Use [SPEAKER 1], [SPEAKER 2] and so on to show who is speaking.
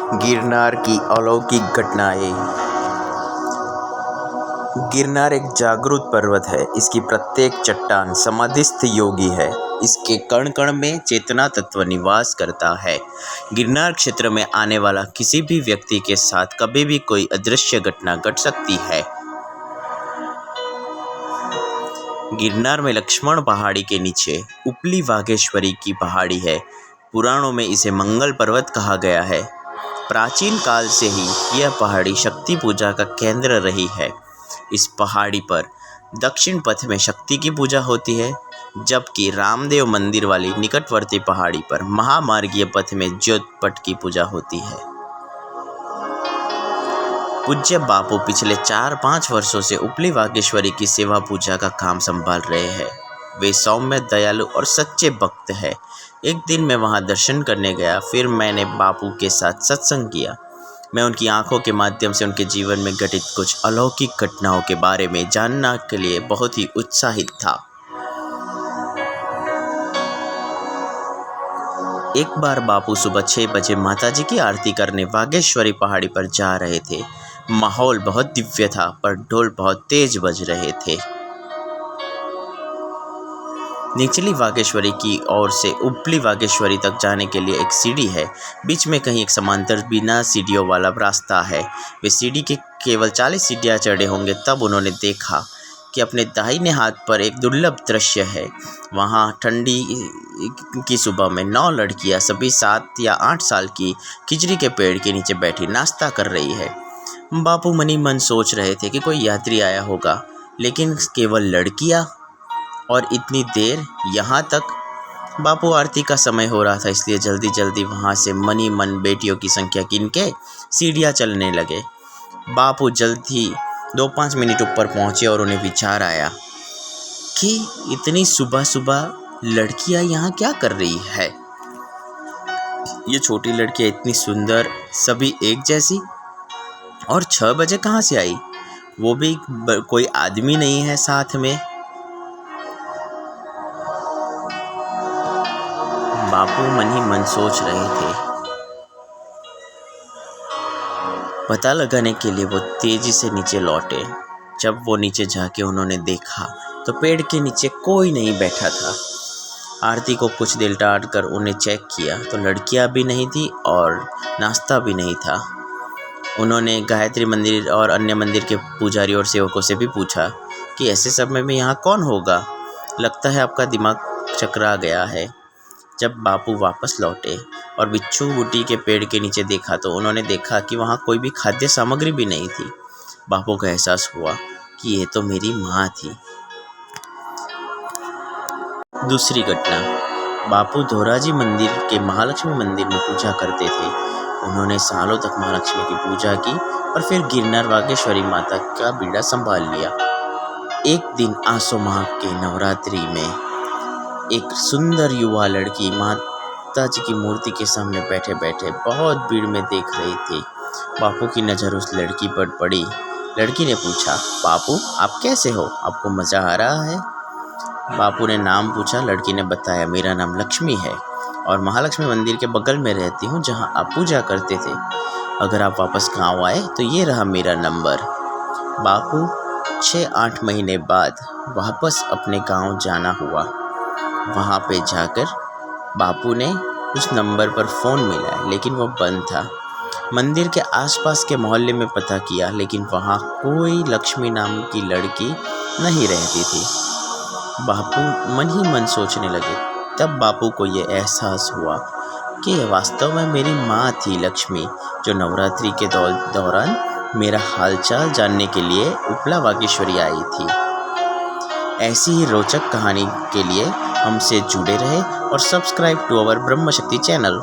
[SPEAKER 1] गिरनार की अलौकिक घटनाएं। गिरनार एक जागृत पर्वत है। इसकी प्रत्येक चट्टान समाधिस्थ योगी है। इसके कण कण में चेतना तत्व निवास करता है। गिरनार क्षेत्र में आने वाला किसी भी व्यक्ति के साथ कभी भी कोई अदृश्य घटना घट सकती है। गिरनार में लक्ष्मण पहाड़ी के नीचे उपली वाघेश्वरी की पहाड़ी है। पुराणों में इसे मंगल पर्वत कहा गया है। प्राचीन काल से ही यह पहाड़ी शक्ति पूजा का केंद्र रही है। इस पहाड़ी पर दक्षिण पथ में शक्ति की पूजा होती है, जबकि रामदेव मंदिर वाली निकटवर्ती पहाड़ी पर महामार्गीय पथ में ज्योत पट की पूजा होती है। पूज्य बापू पिछले 4-5 वर्षों से उपली वाघेश्वरी की सेवा पूजा का काम संभाल रहे हैं। वे सौम्य, दयालु और सच्चे भक्त हैं। एक दिन मैं वहां दर्शन करने गया, फिर मैंने बापू के साथ सत्संग किया। मैं उनकी आंखों के माध्यम से उनके जीवन में घटित कुछ अलौकिक घटनाओं के बारे में जानने के लिए बहुत ही उत्साहित था। एक बार बापू सुबह 6 बजे माताजी की आरती करने वाघेश्वरी पहाड़ी पर जा रहे थे। माहौल बहुत दिव्य था, पर ढोल बहुत तेज बज रहे थे। निचली वाघेश्वरी की ओर से उपली वाघेश्वरी तक जाने के लिए एक सीढ़ी है। बीच में कहीं एक समांतर बिना सीढ़ियों वाला रास्ता है। वे सीढ़ी के केवल 40 सीढ़ियाँ चढ़े होंगे, तब उन्होंने देखा कि अपने दाहिने हाथ पर एक दुर्लभ दृश्य है। वहाँ ठंडी की सुबह में 9 लड़कियाँ, सभी 7 या 8 साल की, खिजड़ी के पेड़ के नीचे बैठी नाश्ता कर रही है। बापू मनी मन सोच रहे थे कि कोई यात्री आया होगा, लेकिन केवल लड़कियाँ और इतनी देर यहाँ तक। बापू आरती का समय हो रहा था, इसलिए जल्दी जल्दी वहाँ से मनी मन बेटियों की संख्या गिन के सीढ़ियाँ चलने लगे। बापू जल्द ही 2-5 मिनट ऊपर पहुँचे और उन्हें विचार आया कि इतनी सुबह सुबह लड़कियाँ यहाँ क्या कर रही है। ये छोटी लड़कियाँ इतनी सुंदर, सभी एक जैसी, और 6 बजे कहाँ से आई? वो भी कोई आदमी नहीं है साथ में। बापू मन ही मन सोच रहे थे। पता लगाने के लिए वो तेजी से नीचे लौटे। जब वो नीचे जाके उन्होंने देखा तो पेड़ के नीचे कोई नहीं बैठा था। आरती को कुछ देर टाट कर उन्हें चेक किया तो लड़कियां भी नहीं थी और नाश्ता भी नहीं था। उन्होंने गायत्री मंदिर और अन्य मंदिर के पुजारी और सेवकों से भी पूछा कि ऐसे समय में यहाँ कौन होगा? लगता है आपका दिमाग चकरा गया है। जब बापू वापस लौटे और बिच्छू बूटी के पेड़ के नीचे देखा तो उन्होंने देखा कि वहाँ कोई भी खाद्य सामग्री भी नहीं थी। बापू को एहसास हुआ कि ये तो मेरी माँ थी। दूसरी घटना, बापू धोराजी मंदिर के महालक्ष्मी मंदिर में पूजा करते थे। उन्होंने सालों तक महालक्ष्मी की पूजा की और फिर गिरनार वाघेश्वरी माता का बीड़ा संभाल लिया। एक दिन आसो माह के नवरात्रि में एक सुंदर युवा लड़की माता जी की मूर्ति के सामने बैठे बैठे बहुत भीड़ में देख रही थी। बापू की नज़र उस लड़की पर पड़ी। लड़की ने पूछा, बापू आप कैसे हो? आपको मज़ा आ रहा है? बापू ने नाम पूछा। लड़की ने बताया, मेरा नाम लक्ष्मी है और महालक्ष्मी मंदिर के बगल में रहती हूँ जहाँ आप पूजा करते थे। अगर आप वापस गाँव आए तो ये रहा मेरा नंबर। बापू 6-8 महीने बाद वापस अपने गाँव जाना हुआ। वहाँ पे जाकर बापू ने उस नंबर पर फ़ोन मिलाया, लेकिन वो बंद था। मंदिर के आसपास के मोहल्ले में पता किया, लेकिन वहाँ कोई लक्ष्मी नाम की लड़की नहीं रहती थी। बापू मन ही मन सोचने लगे। तब बापू को ये एहसास हुआ कि ये वास्तव में मेरी माँ थी लक्ष्मी, जो नवरात्रि के दौरान मेरा हालचाल जानने के लिए उपला वाघेश्वरी आई थी। ऐसी ही रोचक कहानी के लिए हमसे जुड़े रहे और सब्सक्राइब टू अवर ब्रह्म शक्ति चैनल।